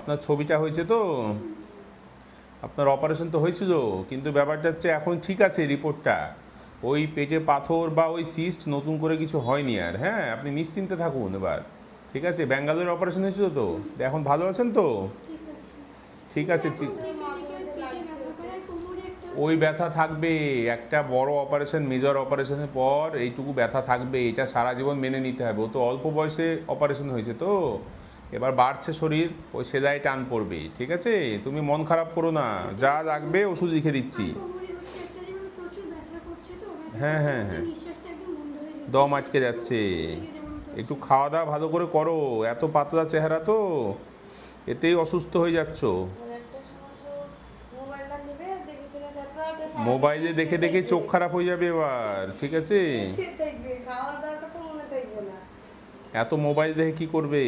আপনার ছবিটা হয়েছে তো, আপনার অপারেশন তো হয়েছিল, কিন্তু ব্যাপারটা হচ্ছে এখন ঠিক আছে রিপোর্টটা, ওই পেটে পাথর বা ওই সিস্ট নতুন করে কিছু হয়নি আর। হ্যাঁ, আপনি নিশ্চিন্তে থাকুন এবার। ঠিক আছে, ব্যাঙ্গালোরে অপারেশন হয়েছিল তো, এখন ভালো আছেন তো? ঠিক আছে। ওই ব্যথা থাকবে, একটা বড় অপারেশন, মেজর অপারেশনের পর এইটুকু ব্যথা থাকবে, এটা সারা জীবন মেনে নিতে হবে। ও তো অল্প বয়সে অপারেশন হয়েছে তো, এবার বাড়ছে শরীর, ওই সেলাই টান পড়বে। ঠিক আছে, তুমি মন খারাপ করো না, যা লাগবে ওষুধ লিখে দিচ্ছি। হ্যাঁ হ্যাঁ হ্যাঁ, দম আটকে যাচ্ছে, একটু খাওয়া দাওয়া ভালো করে করো, এত পাতলা চেহারা তো, এতেই অসুস্থ হয়ে যাচ্ছ। মোবাইলে দেখে দেখে চোখ খারাপ হয়ে যাবে এবার। ঠিক আছে, এত মোবাইল দেখে কি করবে?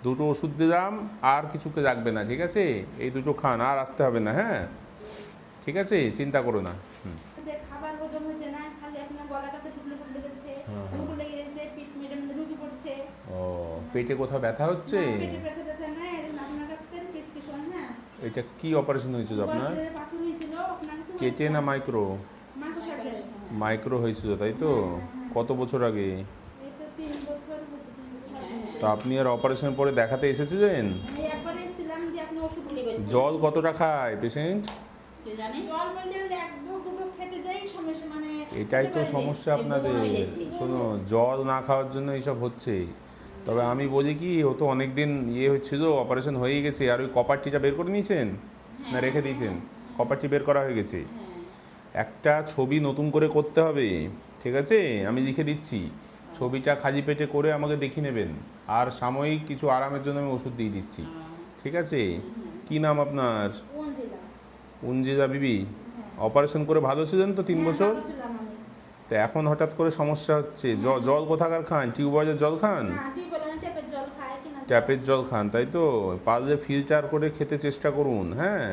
দুটো ওষুধ দিলাম, আর কিছুকে রাখবে না। ঠিক আছে, এই দুটো খান, আর আসতে হবে না। হ্যাঁ ঠিক আছে, চিন্তা করো না। খাবার হজম হচ্ছে না, খালি আপনার গলার কাছে টুকলে টুকলে যাচ্ছে, মুখে লেগে যাচ্ছে, পিঠ মেরে মেরে ঢুকে পড়ছে। ও, পেটে কোথাও ব্যথা হচ্ছে? পেটে ব্যথা ব্যথা না, আপনার কাছে প্রেসক্রিপশন। হ্যাঁ, এটা কি অপারেশন হয়েছিল আপনার? পাথর হয়েছিল আপনার কাছে। কেটে না মাইক্রো? Micro surgery. মাইক্রো হয়েছিল তাই তো? কত বছর আগে? এই তো 3 বছর হচ্ছে। তো আপনি আর অপারেশন পরে দেখাতে এসেছিলেন? আমি একবার এসেছিলাম যে আপনি ওষুধ দিবেন। জল কতটা খায় পেশেন্ট? জানি জল বলতে এক দুটো খেতে যাই সমস্যা, মানে এটাই তো সমস্যা আপনাদের। শোনো, জল না খাওয়ার জন্য এইসব হচ্ছে। তবে আমি বলি কি, ও তো অনেক দিন হচ্ছিল, অপারেশন হয়েই গেছে। আর ওই কপারটিটা বের করে নিয়েছেন না রেখে দিয়েছেন? কপারটি বের করা হয়ে গেছে। একটা ছবি নতুন করে করতে হবে। ঠিক আছে, আমি লিখে দিচ্ছি, ছবিটা খালি পেটে করে আমাকে দেখিয়ে নেবেন। আর সাময়িক কিছু আরামের জন্য আমি ওষুধ দিয়ে দিচ্ছি। ঠিক আছে, কি নাম আপনার? উনজিলা বিবি। অপারেশন করে ভালো ছিলেন তো 3 বছর? তো এখন হঠাৎ করে সমস্যা হচ্ছে। জল কোথাকার খান? টিউবওয়েলের জল খান? ট্যাপের জল খান তাই তো? পারলে ফিল্টার করে খেতে চেষ্টা করুন। হ্যাঁ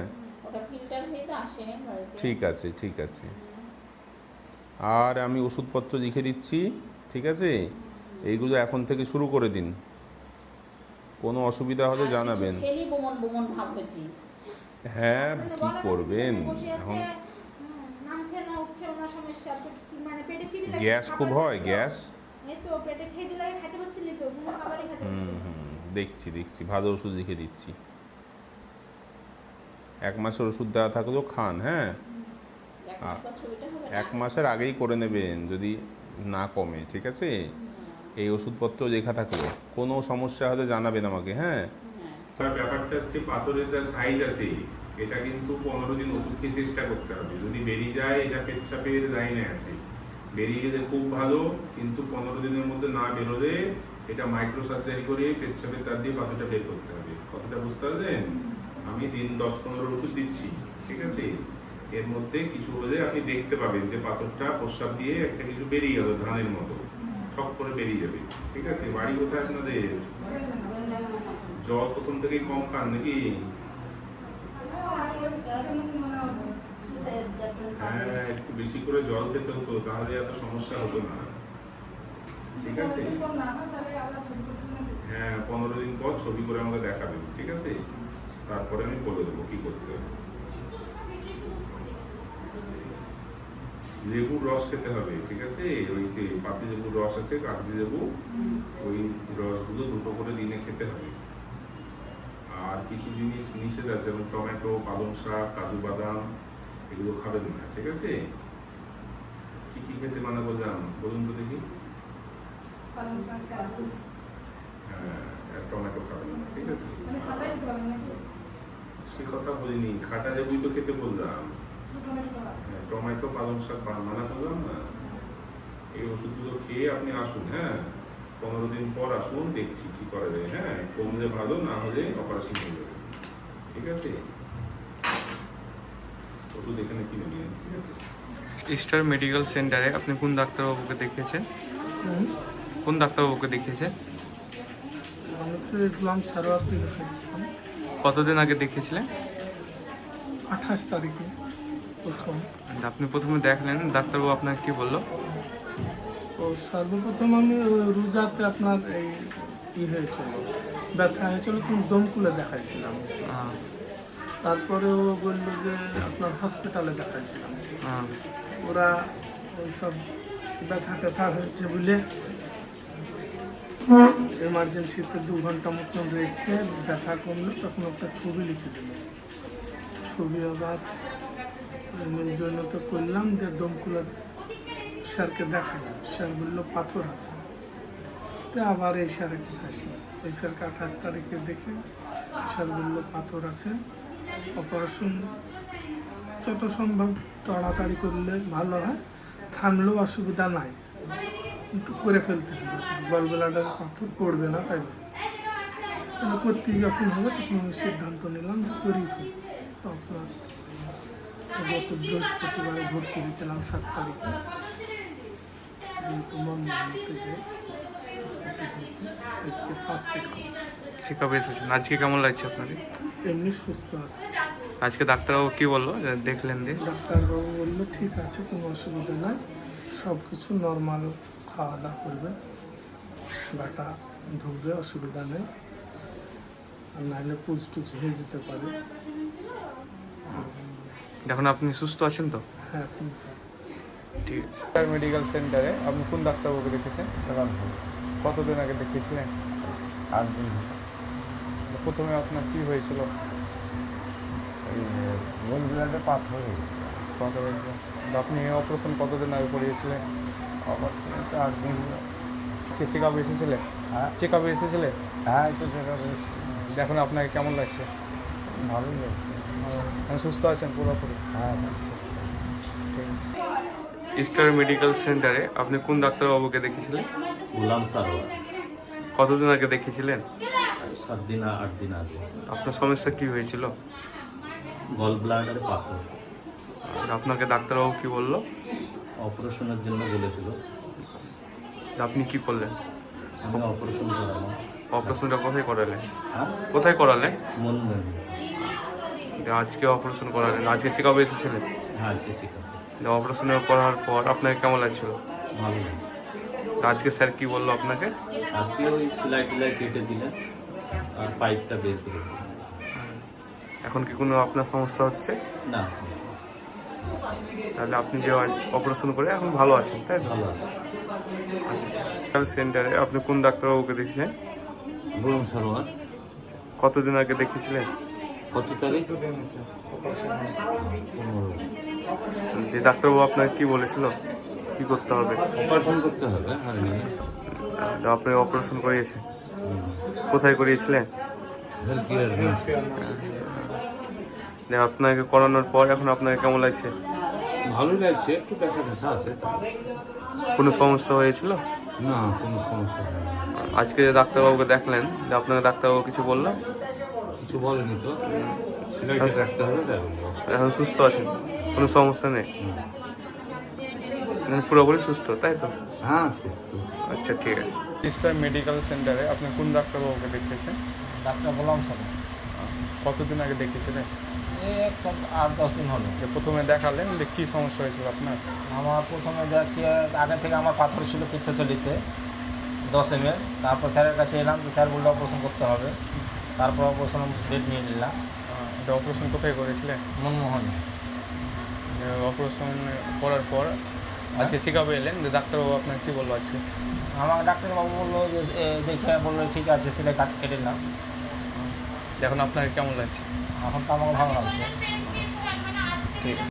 ঠিক আছে ঠিক আছে, আর আমি ওষুধপত্র লিখে দিচ্ছি। ঠিক আছে, এইগুলো এখন থেকে শুরু করে দিন, কোনো অসুবিধা হলে জানাবেন। হ্যাঁ, কি করবেন এখন? গ্যাস খুব হয়, গ্যাস। দেখছি, ভালো ওষুধ লিখে দিচ্ছি। 1 মাসের ওষুধ দেওয়া থাকলেও খান। হ্যাঁ, 1 মাসের আগেই করে নেবেন যদি না কমে। ঠিক আছে, এই ওষুধপত্র লেখা থাকলো, কোনো সমস্যা হলে জানাবেন আমাকে। হ্যাঁ, ব্যাপারটা হচ্ছে পাথরের যা সাইজ আছে, এটা কিন্তু 15 দিন ওষুধ খেয়ে চেষ্টা করতে হবে। যদি বেরিয়ে যায়, এটা পেচ্ছাপের লাইনে আছে, বেরিয়ে গেলে খুব ভালো, কিন্তু 15 দিনের মধ্যে না বেরোলে এটা মাইক্রো সার্জারি করে পেচ্ছাপের তার দিয়ে পাথরটা বের করতে হবে। কথাটা বুঝতে পারলেন? আমি দিন 10-15 ওষুধ দিচ্ছি। ঠিক আছে, এর মধ্যে কিছু হলে আপনি দেখতে পাবেন যে পাথরটা প্রস্রাব দিয়ে একটা কিছু বেরিয়ে গেল, ধানের মতো ঠক করে বেরিয়ে যাবে। ঠিক আছে, বাড়ি কোথায় আপনাদের? জল প্রথম থেকেই কম খান নাকি? হ্যাঁ, একটু বেশি করে জল খেতে হতো, তাহলে এত সমস্যা হতো না। ঠিক আছে, হ্যাঁ 15 দিন পর ছবি করে আমাকে দেখাবেন। ঠিক আছে, তারপরে আমি বলে দেবো কি করতে হবে। লেবুর রস খেতে হবে। ঠিক আছে, ওই যে পাতি লেবুর রস আছে, কাগজি লেবু, ওই রসগুলো 2টো করে দিনে খেতে হবে। আর কিছু জিনিস নিষেধ আছে, যেমন টমেটো, পালং শাক, কাজু বাদাম, এগুলো খাবেন না। ঠিক আছে, কি কি খেতে মানা করলাম বলুন তো দেখি? হ্যাঁ, টমেটো খাবেন না। ঠিক আছে, সে কথা বলিনি, খাটা লেবুই তো খেতে বললাম। টমেটো, পালং শাক মানা করলাম না? এই ওষুধগুলো খেয়ে আপনি আসুন। হ্যাঁ, 15 দিন পর আসুন, দেখছি কি করা যায়। হ্যাঁ, কমলে ভালো, না হলে অপারেশন হয়ে যাবে। ঠিক আছে, ওষুধ এখানে কিনে নিন। ঠিক আছে, স্টার মেডিকেল সেন্টারে আপনি কোন ডাক্তারবাবুকে দেখিয়েছেন? কোন ডাক্তারবাবুকে দেখিয়েছেন? কতদিন আগে দেখিয়েছিলেন? 28 তারিখে প্রথম। আপনি প্রথমে দেখলেন, ডাক্তারবাবু আপনাকে কি বললো? তো সর্বপ্রথম আমি রোজাতে আপনার এই হয়েছিল, ব্যথা হয়েছিল, তুমি দমকুলে দেখাইছিলাম। হ্যাঁ, তারপরে ও বললো যে আপনার হসপিটালে দেখাইছিলাম। হ্যাঁ, ওরা ওই সব ব্যথা ট্যাথা হয়েছে বলে এমার্জেন্সিতে 2 ঘন্টা মতন রেখে ব্যথা কমলো, তখন একটা ছবি লিখে দিল। ছবি আবার ওই জন্য তো করলাম যে ডোমকুলার স্যারকে দেখালাম। স্যার বললো পাথর আছে। তো আবার এই স্যারের কাছে আসলাম। এই স্যারকে 28 তারিখে দেখে স্যার বললো পাথর আছে, অপারেশন যত সম্ভব তাড়াতাড়ি করলে ভালো হয়, থামলেও অসুবিধা নাই, কিন্তু করে ফেলতে হবে, গল ব্লাডার পাথর পড়বে না, তাই না? তাহলে করতে যখন হবে তখন আমি সিদ্ধান্ত নিলাম যে করেই ফেলব। তো আপনার গত বৃহস্পতিবারে ভর্তি হয়েছিলাম 7 তারিখে, কিন্তু মন মানতে যে আজকে ফার্স্ট চেক চেক আপে এসেছেন। আজকে কেমন লাগছে আপনাকে? এমনি সুস্থ আছে। আজকে ডাক্তারবাবু কি বললো যে দেখলেন দিয়ে? ডাক্তারবাবু বললো ঠিক আছে, কোনো অসুবিধা নাই, সব কিছু নর্মাল খাওয়া দাওয়া করবে, গাটা ঢুকবে, অসুবিধা নেই, আর নাহলে পুজ টুজ হয়ে যেতে পারে। এখন আপনি সুস্থ আছেন তো? হ্যাঁ, এখন ঠিক আছে। মেডিকেল সেন্টারে আপনি কোন ডাক্তারবাবুকে দেখেছেন? কতদিন আগে দেখিয়েছিলেন? 8 দিন। প্রথমে আপনার কি হয়েছিল? গোল ব্লাডে পাথর হয়ে গেছে। আপনি অপারেশন কতদিন আগে করিয়েছিলেন? অপারেশনে তো 8 দিন হলো। চেক আপে এসেছিলেন? হ্যাঁ, চেক আপে এসেছিলেন? হ্যাঁ, একটু দেখা বেশ দেখুন আপনাকে কেমন লাগছে? ভালোই লাগছে। আমি সুস্থ আছেন পুরোপুরি? হ্যাঁ, ঠিক আছে। স্টার মেডিকেল সেন্টারে আপনি কোন ডাক্তারবাবুকে দেখিয়েছিলেন? গোলাম সারোয়ার। কতদিন আগে দেখিয়েছিলেন? 7 দিন 8 দিন আগে। আপনার সমস্যা কি হয়েছিল? গল ব্লাডারে পাথর। আর আপনাকে ডাক্তারবাবু কি বললো? অপারেশনের জন্য বলেছিল, আপনি কি করলেন? আমি অপারেশন করালাম। অপারেশনটা কোথায় করালেন? হ্যাঁ, কোথায় করালেন? মনমোহন। আজকে অপারেশন করালেন? আজকে চেক আপে এসেছিলেন? হ্যাঁ, আজকে ঠিক আছে, অপারেশন করার পর আপনাকে কেমন লাগছিল? ভালো লাগছে। আজকে স্যার কি বললো আপনাকে? আজকে ওই সেলাই টেলাই কেটে দিলেন আর পাইপটা বের করে দিলেন। এখন কি কোনো আপনার সমস্যা হচ্ছে? না, তাহলে আপনি যে অপারেশন করে এখন ভালো আছেন, তাই তো? ভালো আছে। সেন্টারে আপনি কোন ডাক্তারবাবুকে দেখেছিলেন? গোলাম সারোয়ার। কতদিন আগে দেখিয়েছিলেন? কত তারিখ? 15। যে ডাক্তারবাবু আপনাকে কি বলেছিল, কি করতে হবে? অপারেশন করতে হবে হার্নিয়া। আপনি অপারেশন করিয়েছেন? কোথায় করিয়েছিলেন? Health care. আপনাকে করানোর পর এখন আপনাকে কেমন লাগছে? ভালোই লাগছে, একটু ব্যথা ব্যথা আছে। কোনো সমস্যা হয়েছিল? না, কোনো সমস্যা হয় না। আজকে যে ডাক্তারবাবুকে দেখলেন, যে আপনাকে ডাক্তারবাবু কিছু বললো? কিছু বলেনি তো, সেলাইটা রাখতে হবে, তাই বললো। এখন সুস্থ আছেন, কোনো সমস্যা নেই, মানে পুরোপুরি সুস্থ, তাই তো? হ্যাঁ, সুস্থ। আচ্ছা, ঠিক আছে। স্টার মেডিকেল সেন্টারে আপনি কোন ডাক্তারবাবুকে দেখিয়েছেন? ডাক্তার গোলাম স্যার, কতদিন আগে দেখিয়েছিলেন? এই 8-10 দিন হলো। যে প্রথমে দেখালেন যে কী সমস্যা হয়েছিল আপনার? আমার প্রথমে দেখিয়ে আগে থেকে আমার পাথর ছিল পিত্তথলিতে 10 mm। তারপর স্যারের কাছে এলাম, তো স্যার বললো অপারেশন করতে হবে। তারপর অপারেশন ডেট নিয়ে নিলাম। এটা অপারেশন কোথায় করেছিলেন? মনমোহন। অপারেশন করার পর আজকে চেক আপে এলেন, যে ডাক্তারবাবু আপনার কী বললো আজকে? আমার ডাক্তারবাবু বললো যে দেখে বললো ঠিক আছে, সেলাই কেটে নাও। এখন আপনাকে কেমন লাগছে? এখন তো আমাকে ভালো লাগছে। ঠিক আছে।